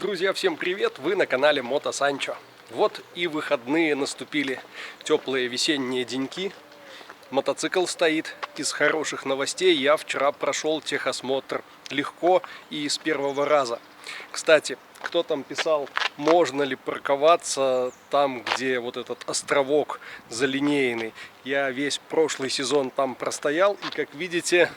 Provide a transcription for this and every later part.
Друзья, всем привет! Вы на канале Мото Санчо. Вот и выходные наступили, теплые весенние деньки. Мотоцикл стоит. Из хороших новостей: я вчера прошел техосмотр легко и с первого раза. Кстати, кто там писал, можно ли парковаться там, где вот этот островок залинейный. Я весь прошлый сезон там простоял, и, как видите,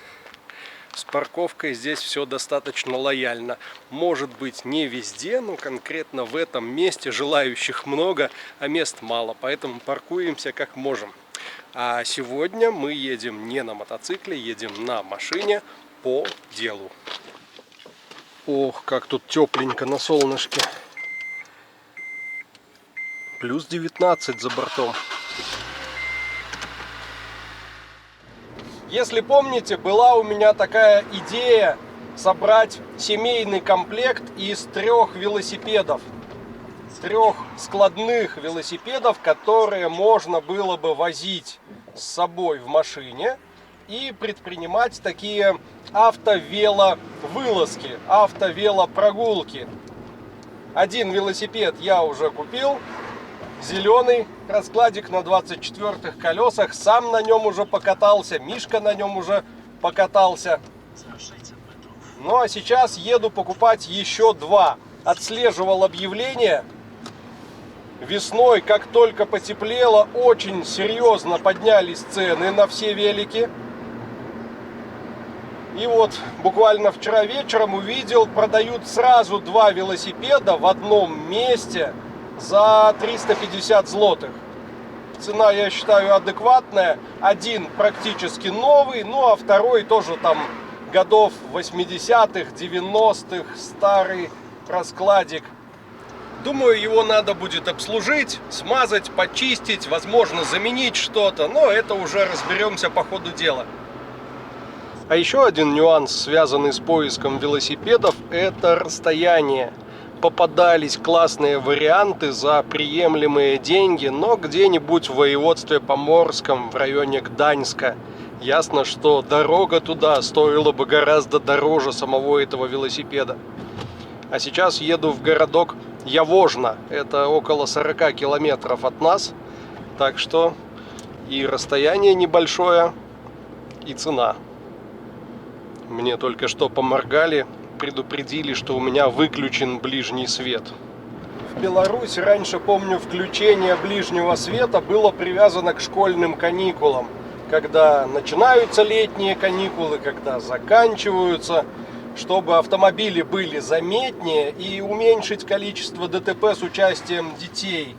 с парковкой здесь все достаточно лояльно. Может быть, не везде, но конкретно в этом месте желающих много, а мест мало. Поэтому паркуемся как можем. А сегодня мы едем не на мотоцикле, едем на машине по делу. Ох, как тут тепленько на солнышке. Плюс 19 за бортом. Если помните, была у меня такая идея собрать семейный комплект из 3 велосипедов. 3 складных велосипедов, которые можно было бы возить с собой в машине и предпринимать такие автовеловылазки, автовелопрогулки. Один велосипед я уже купил. Зеленый раскладик на 24-х колесах. Сам на нем уже покатался. Мишка на нем уже покатался. Ну а сейчас еду покупать еще 2. Отслеживал объявление. Весной, как только потеплело, очень серьезно поднялись цены на все велики. И вот буквально вчера вечером увидел, продают сразу 2 велосипеда в одном месте за 350 злотых. Цена, я считаю, адекватная. Один практически новый, ну а второй тоже там годов 80-х, 90-х, старый раскладик. Думаю, его надо будет обслужить, смазать, почистить, возможно, заменить что-то, но это уже разберемся по ходу дела. А еще один нюанс, связанный с поиском велосипедов, это расстояние. Попадались классные варианты за приемлемые деньги, но где-нибудь в воеводстве Поморском, в районе Гданьска. Ясно, что дорога туда стоила бы гораздо дороже самого этого велосипеда. А сейчас еду в городок Явожно. Это около 40 километров от нас. Так что и расстояние небольшое, и цена. Мне только что поморгали, предупредили, что у меня выключен ближний свет. В Беларуси раньше, помню, включение ближнего света было привязано к школьным каникулам. Когда начинаются летние каникулы, когда заканчиваются, чтобы автомобили были заметнее и уменьшить количество ДТП с участием детей.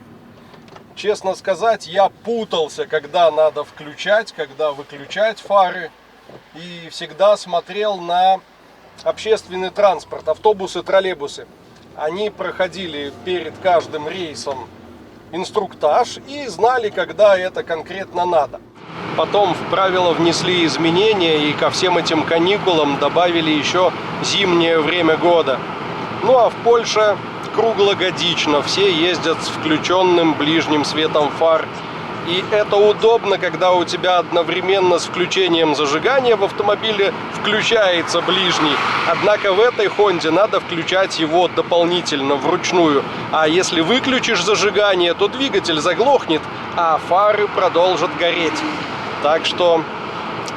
Честно сказать, я путался, когда надо включать, когда выключать фары. И всегда смотрел на общественный транспорт, автобусы, троллейбусы. Они проходили перед каждым рейсом инструктаж и знали, когда это конкретно надо. Потом в правила внесли изменения и ко всем этим каникулам добавили еще зимнее время года. Ну а в Польше круглогодично все ездят с включенным ближним светом фар. И это удобно, когда у тебя одновременно с включением зажигания в автомобиле включается ближний. Однако в этой Хонде надо включать его дополнительно, вручную. А если выключишь зажигание, то двигатель заглохнет, а фары продолжат гореть. Так что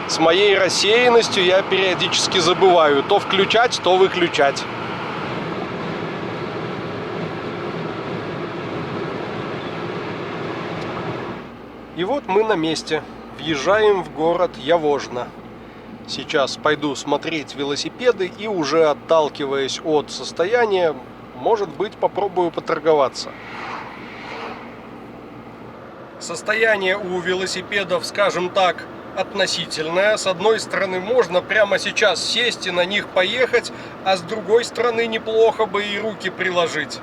с моей рассеянностью я периодически забываю то включать, то выключать. И вот мы на месте. Въезжаем в город Явожно. Сейчас пойду смотреть велосипеды и уже отталкиваясь от состояния, может быть, попробую поторговаться. Состояние у велосипедов, скажем так, относительное. С одной стороны, можно прямо сейчас сесть и на них поехать, а с другой стороны, неплохо бы и руки приложить.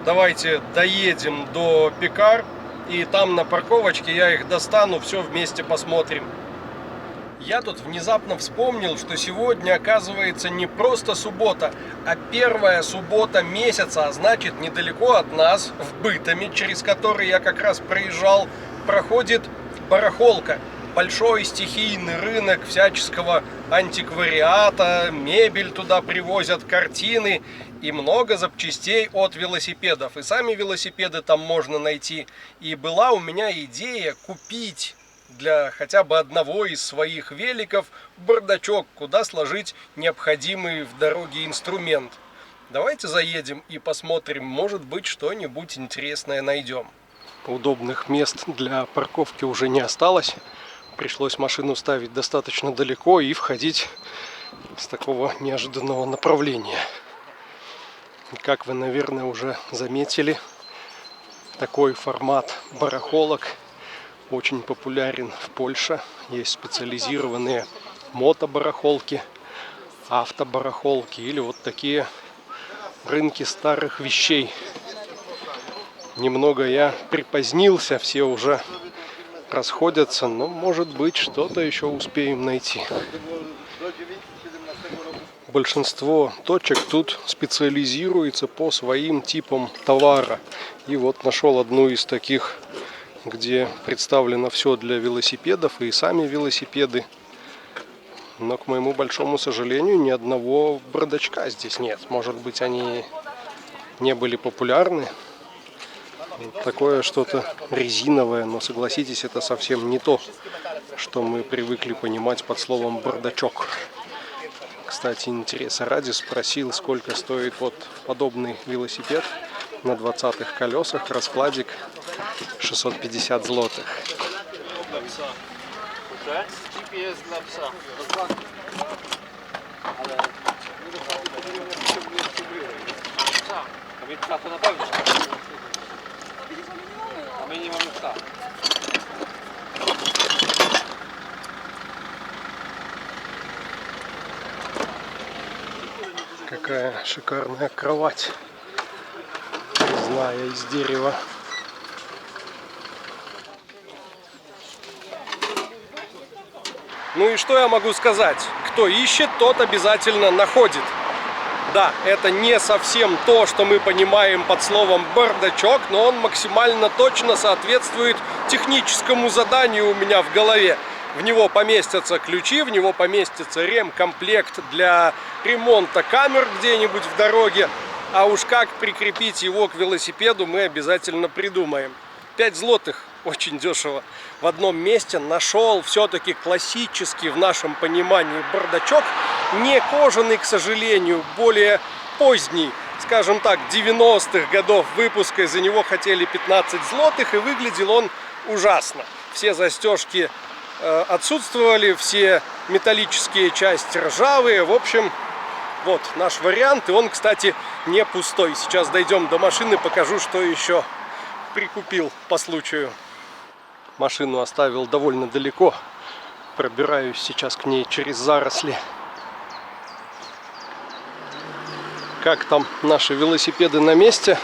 Давайте доедем до Пекар. И там на парковочке я их достану, все вместе посмотрим. Я тут внезапно вспомнил, что сегодня, оказывается, не просто суббота, а первая суббота месяца, а значит, недалеко от нас, в Бытоме, через который я как раз проезжал, проходит барахолка. Большой стихийный рынок всяческого антиквариата, мебель туда привозят, картины и много запчастей от велосипедов. И сами велосипеды там можно найти. И была у меня идея купить для хотя бы одного из своих великов бардачок, куда сложить необходимый в дороге инструмент. Давайте заедем и посмотрим, может быть, что-нибудь интересное найдем. Удобных мест для парковки уже не осталось. Пришлось машину ставить достаточно далеко и входить с такого неожиданного направления. Как вы, наверное, уже заметили, такой формат барахолок очень популярен в Польше. Есть специализированные мотобарахолки, автобарахолки или вот такие рынки старых вещей. Немного я припозднился, все уже расходятся, но может быть что-то еще успеем найти. Большинство точек тут специализируется по своим типам товара. И вот нашел одну из таких, где представлено все для велосипедов и сами велосипеды. Но, к моему большому сожалению, ни одного бардачка здесь нет. Может быть, они не были популярны. Такое что-то резиновое, но согласитесь, это совсем не то, что мы привыкли понимать под словом бардачок. Кстати, интереса ради спросил, сколько стоит вот подобный велосипед на 20-х колесах, раскладик 650 злотых. Какая шикарная кровать, резная из дерева. Ну и что я могу сказать? Кто ищет, тот обязательно находит. Да, это не совсем то, что мы понимаем под словом бардачок, но он максимально точно соответствует техническому заданию у меня в голове. В него поместятся ключи, в него поместится ремкомплект для ремонта камер где-нибудь в дороге. А уж как прикрепить его к велосипеду, мы обязательно придумаем. 5 злотых, очень дешево. В одном месте нашел все-таки классический в нашем понимании бардачок. Не кожаный, к сожалению, более поздний, скажем так, 90-х годов выпуска. За него хотели 15 злотых, и выглядел он ужасно. Все застежки отсутствовали, все металлические части ржавые. В общем, вот наш вариант. И он, кстати, не пустой. Сейчас дойдем до машины, покажу, что еще прикупил по случаю. Машину оставил довольно далеко. Пробираюсь сейчас к ней через заросли. Как там наши велосипеды на месте?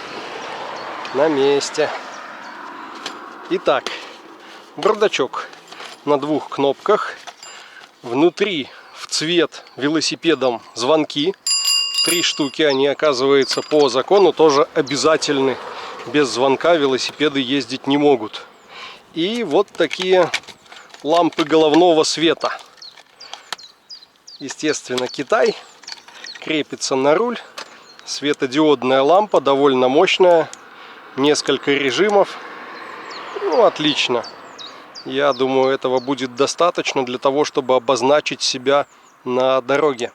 На месте. Итак, бардачок на 2 кнопках. Внутри в цвет велосипедом звонки. 3 штуки, они, оказывается, по закону тоже обязательны. Без звонка велосипеды ездить не могут. И вот такие лампы головного света. Естественно, Китай. Крепится на руль. Светодиодная лампа, довольно мощная. Несколько режимов. Ну, отлично. Я думаю, этого будет достаточно для того, чтобы обозначить себя на дороге.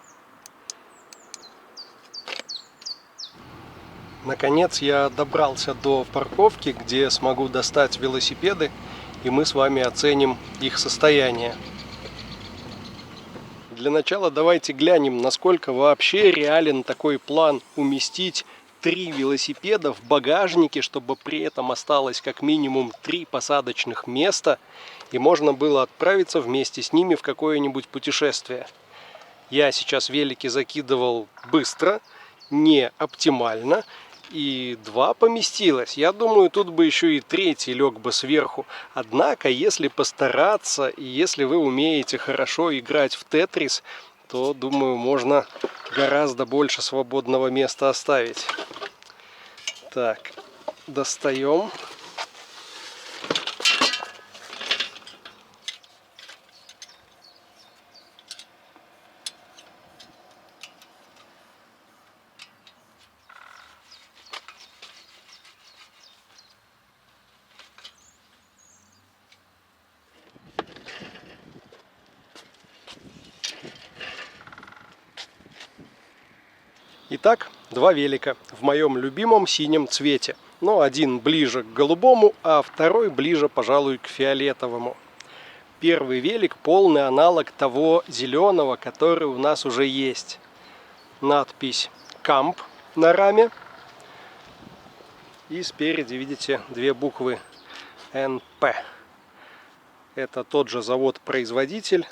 Наконец я добрался до парковки, где смогу достать велосипеды, и мы с вами оценим их состояние. Для начала давайте глянем, насколько вообще реален такой план уместить 3 велосипеда в багажнике, чтобы при этом осталось как минимум 3 посадочных места, и можно было отправиться вместе с ними в какое-нибудь путешествие. Я сейчас велики закидывал быстро, не оптимально, и 2 поместилось. Я думаю, тут бы еще и 3-й лег бы сверху. Однако, если постараться, и если вы умеете хорошо играть в Тетрис, то, думаю, можно гораздо больше свободного места оставить. Так, достаем. Итак, два велика в моем любимом синем цвете. Но один ближе к голубому, а второй ближе, пожалуй, к фиолетовому. Первый велик полный аналог того зеленого, который у нас уже есть. Надпись «Камп» на раме. И спереди, видите, две буквы НП. Это тот же завод-производитель.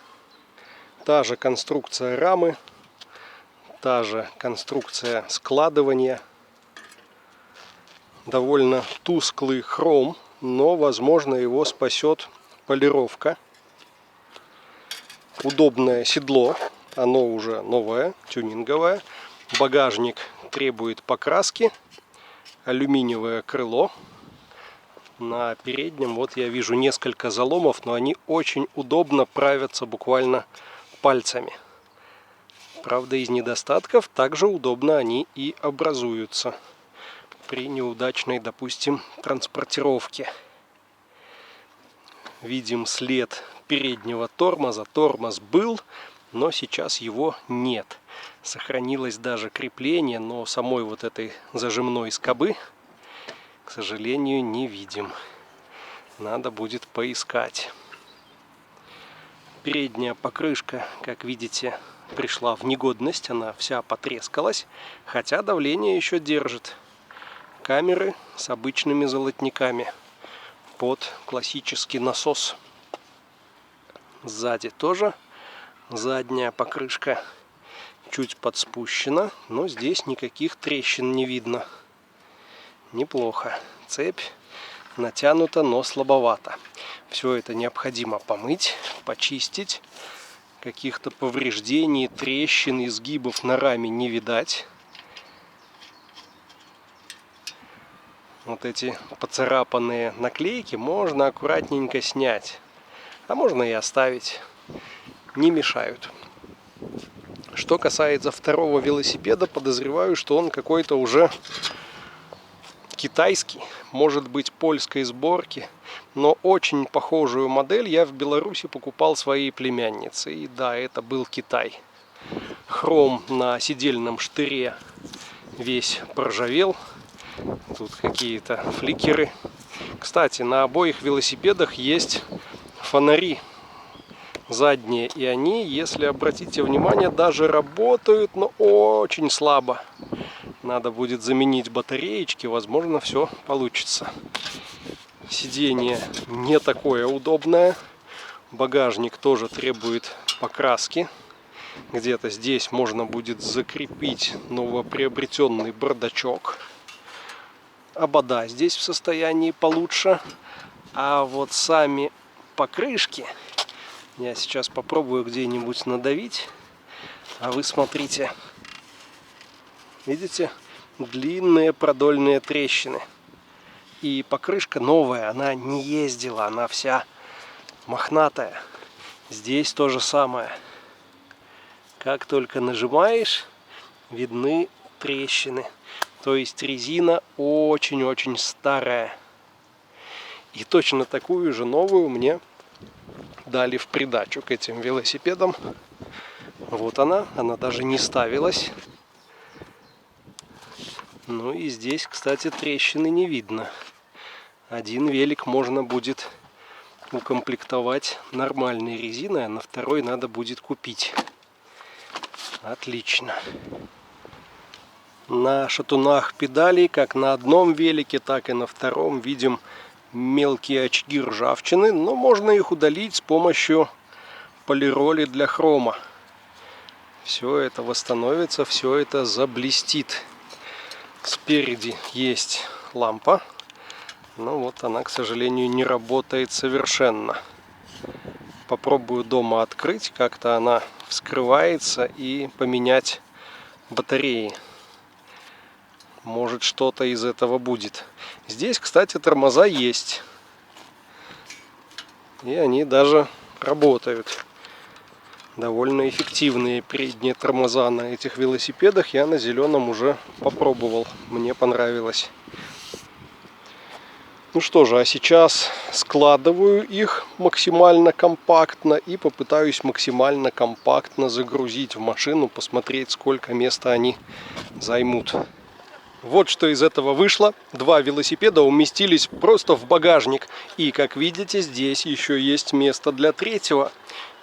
Та же конструкция рамы. Та же конструкция складывания. Довольно тусклый хром, но, возможно, его спасет полировка. Удобное седло, оно уже новое, тюнинговое. Багажник требует покраски. Алюминиевое крыло. На переднем вот я вижу несколько заломов, но они очень удобно правятся буквально пальцами. Правда, из недостатков также удобно они и образуются при неудачной, допустим, транспортировке. Видим след переднего тормоза. Тормоз был, но сейчас его нет. Сохранилось даже крепление, но самой вот этой зажимной скобы, к сожалению, не видим. Надо будет поискать. Передняя покрышка, как видите, пришла в негодность, она вся потрескалась, хотя давление еще держит. Камеры с обычными золотниками под классический насос. Сзади тоже задняя покрышка чуть подспущена, но здесь никаких трещин не видно. Неплохо. Цепь натянута, но слабовато. Все это необходимо помыть, почистить. Каких-то повреждений, трещин, изгибов на раме не видать. Вот эти поцарапанные наклейки можно аккуратненько снять. А можно и оставить. Не мешают. Что касается второго велосипеда, подозреваю, что он какой-то уже китайский, может быть, польской сборки. Но очень похожую модель я в Беларуси покупал своей племяннице. И да, это был Китай. Хром на сидельном штыре весь проржавел. Тут какие-то фликеры. Кстати, на обоих велосипедах есть фонари задние. И они, если обратите внимание, даже работают, но очень слабо. Надо будет заменить батареечки, возможно, все получится. Сиденье не такое удобное. Багажник тоже требует покраски. Где-то здесь можно будет закрепить новоприобретенный бардачок. Обода здесь в состоянии получше. А вот сами покрышки, я сейчас попробую где-нибудь надавить. А вы смотрите. Видите? Длинные продольные трещины. И покрышка новая, она не ездила, она вся мохнатая. Здесь то же самое. Как только нажимаешь, видны трещины. То есть резина очень-очень старая. И точно такую же новую мне дали в придачу к этим велосипедам. Вот она даже не ставилась. Ну и здесь, кстати, трещины не видно. Один велик можно будет укомплектовать нормальной резиной, а на второй надо будет купить. Отлично. На шатунах педалей, как на одном велике, так и на втором, видим мелкие очаги ржавчины, но можно их удалить с помощью полироли для хрома. Все это восстановится, все это заблестит. Спереди есть лампа, но вот она, к сожалению, не работает совершенно. Попробую дома открыть, как-то она вскрывается, и поменять батареи. Может, что-то из этого будет. Здесь, кстати, тормоза есть. И они даже работают. Довольно эффективные передние тормоза на этих велосипедах. Я на зеленом уже попробовал. Мне понравилось. Ну что же, а сейчас складываю их максимально компактно и попытаюсь максимально компактно загрузить в машину, посмотреть, сколько места они займут. Вот что из этого вышло. 2 велосипеда уместились просто в багажник. И, как видите, здесь еще есть место для третьего.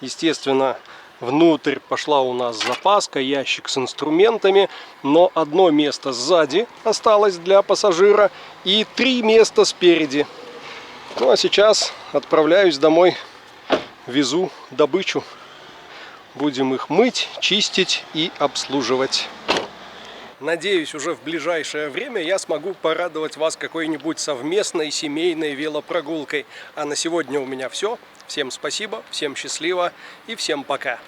Естественно, внутрь пошла у нас запаска, ящик с инструментами. Но одно место сзади осталось для пассажира и 3 места спереди. Ну а сейчас отправляюсь домой, везу добычу. Будем их мыть, чистить и обслуживать. Надеюсь, уже в ближайшее время я смогу порадовать вас какой-нибудь совместной семейной велопрогулкой. А на сегодня у меня все. Всем спасибо, всем счастливо и всем пока.